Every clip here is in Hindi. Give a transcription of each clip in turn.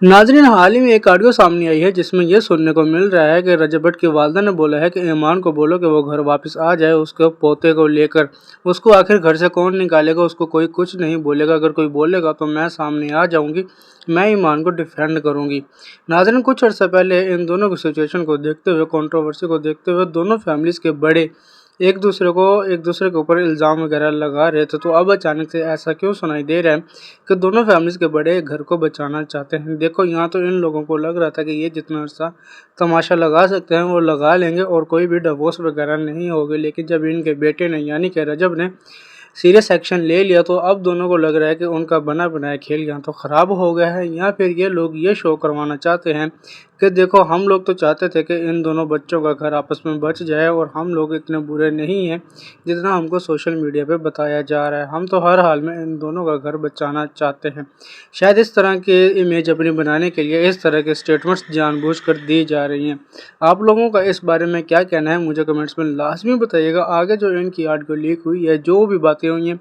नाज़रीन, हाल ही में एक ऑडियो सामने आई है जिसमें यह सुनने को मिल रहा है कि रजब भट्ट की वालिदा ने बोला है कि ईमान को बोलो कि वो घर वापस आ जाए उसके पोते को लेकर। उसको आखिर घर से कौन निकालेगा, उसको कोई कुछ नहीं बोलेगा। अगर कोई बोलेगा तो मैं सामने आ जाऊंगी, मैं ईमान को डिफेंड करूंगी। नाज़रीन, कुछ अर्सा पहले इन दोनों की सिचुएशन को देखते हुए, कंट्रोवर्सी को देखते हुए, दोनों फैमिलीज़ के बड़े एक दूसरे के ऊपर इल्ज़ाम वगैरह लगा रहे थे। तो अब अचानक से ऐसा क्यों सुनाई दे रहा है कि दोनों फैमिलीज़ के बड़े घर को बचाना चाहते हैं। देखो, यहाँ तो इन लोगों को लग रहा था कि ये जितना अर्सा तमाशा लगा सकते हैं वो लगा लेंगे और कोई भी डिवोर्स वगैरह नहीं होगी। लेकिन जब इनके बेटे ने यानी कि रजब ने सीरियस एक्शन ले लिया तो अब दोनों को लग रहा है कि उनका बना बनाया खेल यहाँ तो ख़राब हो गया है, या फिर ये लोग ये शो करवाना चाहते हैं कि देखो, हम लोग तो चाहते थे कि इन दोनों बच्चों का घर आपस में बच जाए और हम लोग इतने बुरे नहीं हैं जितना हमको सोशल मीडिया पे बताया जा रहा है। हम तो हर हाल में इन दोनों का घर बचाना चाहते हैं। शायद इस तरह की इमेज अपनी बनाने के लिए इस तरह के स्टेटमेंट्स जानबूझकर दी जा रही हैं। आप लोगों का इस बारे में क्या कहना है मुझे कमेंट्स में लाजमी बताइएगा। आगे जो इनकी ऑडियो लीक हुई है, जो भी बातें हुई हैं,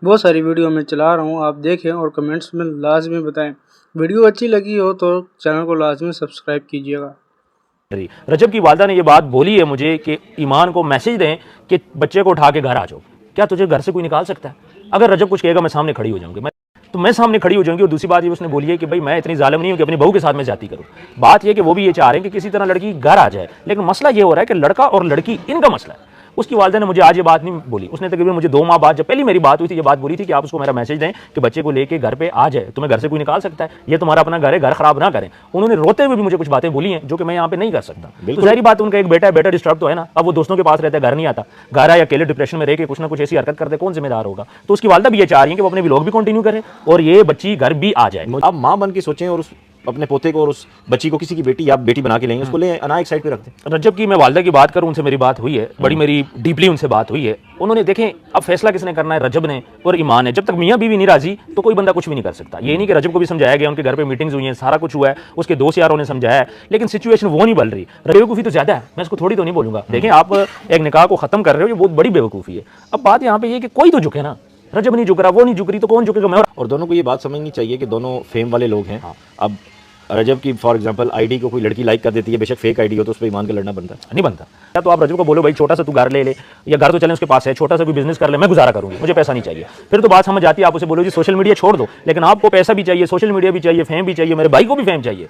बहुत सारी वीडियो में चला रहा हूँ, आप देखें और कमेंट्स में लाजमी बताएं। वीडियो अच्छी लगी हो तो चैनल को लाजमी सब्सक्राइब कीजिएगा। रजब की वालिदा ने ये बात बोली है मुझे कि ईमान को मैसेज दें कि बच्चे को उठा के घर आ जाओ। क्या तुझे घर से कोई निकाल सकता है? अगर रजब कुछ कहेगा मैं सामने खड़ी हो जाऊंगी, मैं सामने खड़ी हो जाऊंगी। और दूसरी बात ये उसने बोली है कि भाई मैं इतनी जालिम नहीं हूं कि अपनी बहू के साथ में जाती करूं। बात यह कि वो भी ये चाह रहे हैं कि किसी तरह लड़की घर आ जाए, लेकिन मसला ये हो रहा है कि लड़का और लड़की इनका मसला है। उसकी वालिदा ने मुझे आज ये बात नहीं बोली। उसने तकरीबन मुझे 2 माह बाद, जब पहली मेरी बात हुई थी, ये बात बोली थी कि आप उसको मेरा मैसेज दें कि बच्चे को लेके घर पे आ जाए, तुम्हें घर से कोई निकाल सकता है, ये तुम्हारा अपना घर है, घर खराब ना करें। उन्होंने रोते हुए भी मुझे कुछ बातें बोली हैं जो कि मैं यहाँ पे नहीं कर सकता। तो सारी बात, उनका एक बेटा है, बेटा डिस्टर्ब तो है ना। अब वो दोस्तों के पास रहता है, घर नहीं आता, घर आया अकेले डिप्रेशन में रह के कुछ ना कुछ ऐसी हरकत करते, कौन जिम्मेदार होगा? तो उसकी वालिदा भी ये चाह रही है कि वो अपने व्लॉग भी कंटिन्यू करें और ये बच्ची घर भी आ जाए। आप माँ बन के सोचें और उस अपने पोते को और उस बच्ची को किसी की बेटी या बेटी बना के लेंगे, उसको ले अना एक साइड पे रखते हैं। रजब की मैं वालिदा की बात करूं, उनसे मेरी बात हुई है, बड़ी मेरी डीपली उनसे बात हुई है। उन्होंने देखें, अब फैसला किसने करना है, रजब ने और ईमान ने। जब तक मियाँ बीवी नहीं राजी तो कोई बंदा कुछ भी नहीं कर सकता। ये नहीं कि रजब को भी समझाया गया, उनके घर पे मीटिंग्स हुई हैं, सारा कुछ हुआ है, उसके दोस्त यारों ने समझाया है, लेकिन सिचुएशन वो नहीं बन रही। बेवकूफ़ी तो ज़्यादा है, मैं इसको थोड़ी तो नहीं बोलूँगा। देखें, आप एक निकाह को ख़त्म कर रहे हो, ये बहुत बड़ी बेवकूफ़ी है। अब बात यहाँ पे ये कि कोई तो झुके ना, रजब नहीं झुक रहा, वो नहीं झुक रही, तो कौन झुकेगा? मैं। और दोनों को ये बात समझनी चाहिए कि दोनों फेम वाले लोग हैं। अब रजब की फॉर एग्जांपल आईडी को कोई लड़की लाइक कर देती है, बेशक फेक आईडी हो, तो उस पर ईमान का लड़ना बनता नहीं बनता। या तो आप रजब को बोलो भाई छोटा सा तू घर ले ले, या घर तो चले उसके पास है, छोटा सा कोई बिजनेस कर ले, मैं गुजारा करूंगी, मुझे पैसा नहीं चाहिए। फिर तो बात समझ आती है। आप उसे बोलो जी सोशल मीडिया छोड़ दो, लेकिन आपको पैसा भी चाहिए, सोशल मीडिया भी चाहिए, फेम भी चाहिए, मेरे भाई को भी फेम चाहिए।